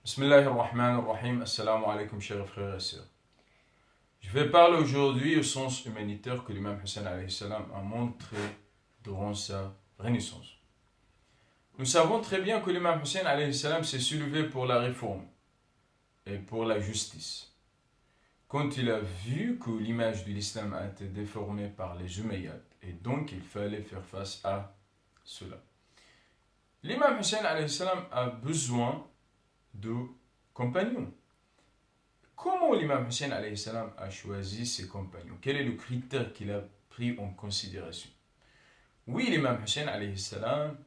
Bismillahirrahmanirrahim. Assalamu alaikum, chers frères et sœurs. Je vais parler aujourd'hui au sens humanitaire que l'imam Hussein alayhi salam a montré durant sa renaissance. Nous savons très bien que l'imam Hussein alayhi salam s'est soulevé pour la réforme et pour la justice. Quand il a vu que l'image de l'islam a été déformée par les Umayyads, et donc il fallait faire face à cela. L'imam Hussein alayhi salam a besoin de compagnons. Comment l'imam Hussein alayhi salam a choisi ses compagnons? Quel est le critère qu'il a pris en considération? Oui, l'imam Hussein alayhi salam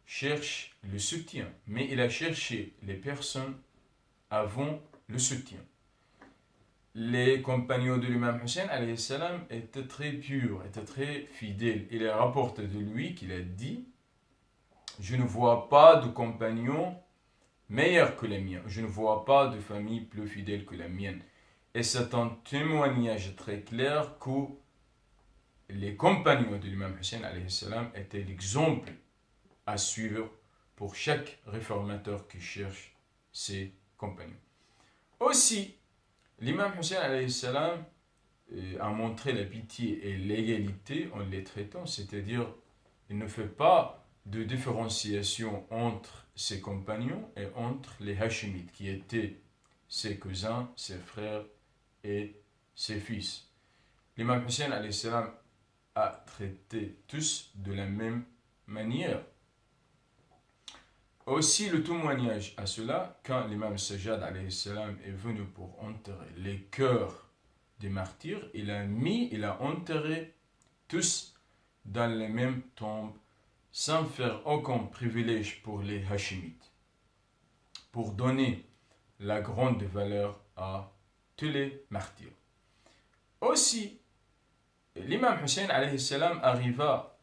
cherche le soutien, mais il a cherché les personnes avant le soutien. Les compagnons de l'imam Hussein alayhi salam étaient très purs, étaient très fidèles. Il est rapporté de lui qu'il a dit: je ne vois pas de compagnons meilleur que les miens. Je ne vois pas de famille plus fidèle que la mienne. Et c'est un témoignage très clair que les compagnons de l'imam Hussein alayhi salam étaient l'exemple à suivre pour chaque réformateur qui cherche ses compagnons. Aussi, l'imam Hussein alayhi salam a montré la pitié et l'égalité en les traitant, c'est-à-dire il ne fait pas de différenciation entre ses compagnons et entre les Hachimites, qui étaient ses cousins, ses frères et ses fils. L'imam Hussein alayhi salam a traité tous de la même manière. Aussi, le témoignage à cela, quand l'imam Sajjad alayhi salam est venu pour enterrer les cœurs des martyrs, il a enterré tous dans les mêmes tombes, sans faire aucun privilège pour les Hachimites, pour donner la grande valeur à tous les martyrs. Aussi, l'imam Hussein alayhi salam arriva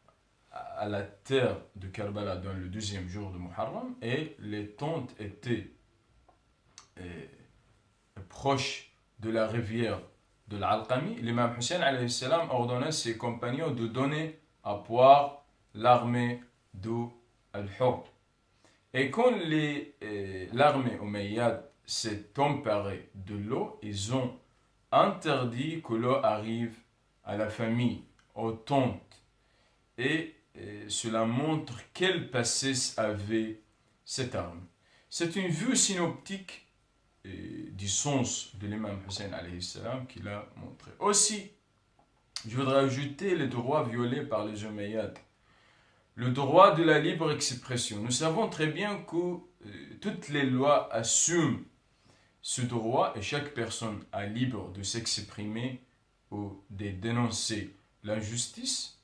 à la terre de Karbala dans le 12e jour de Muharram, et les tentes étaient proches de la rivière de l'Alqami. L'imam Hussein alayhi salam ordonna à ses compagnons de donner à boire l'armée de Al-Hurr. Et quand l'armée omeyyade s'est emparée de l'eau, ils ont interdit que l'eau arrive à la famille, aux tentes. Et cela montre quel passé avait cette arme. C'est une vue synoptique du sens de l'imam Hussein alayhi salam qu'il a montré. Aussi, je voudrais ajouter les droits violés par les Umayyads. Le droit de la libre expression. Nous savons très bien que toutes les lois assument ce droit et chaque personne est libre de s'exprimer ou de dénoncer l'injustice.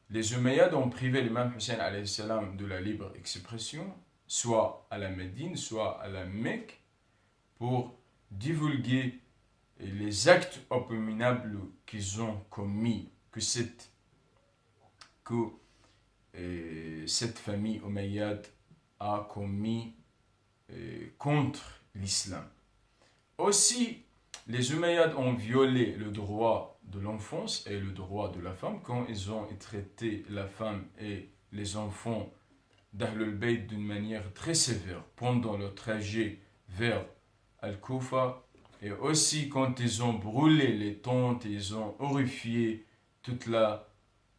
Les Umayyads ont privé l'imam Hussein alayhi salam de la libre expression, soit à la Médine, soit à la Mecque, pour divulguer les actes abominables qu'ils ont commis, que cette famille omeyyade a commis contre l'islam. Aussi, les Umayyads ont violé le droit de l'enfance et le droit de la femme quand ils ont traité la femme et les enfants d'Ahlul Bayt d'une manière très sévère pendant le trajet vers Al-Koufa, et aussi quand ils ont brûlé les tentes, ils ont horrifié toute la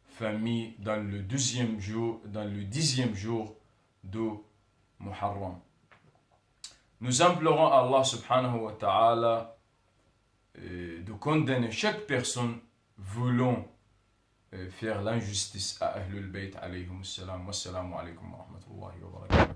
famille dans le 10e jour de Muharram. Nous implorons Allah subhanahu wa ta'ala de condamner chaque personne voulant faire l'injustice à Ahlul Bayt alayhim salam. Wassalamu alaikum wa rahmatullahi wa barakatuh.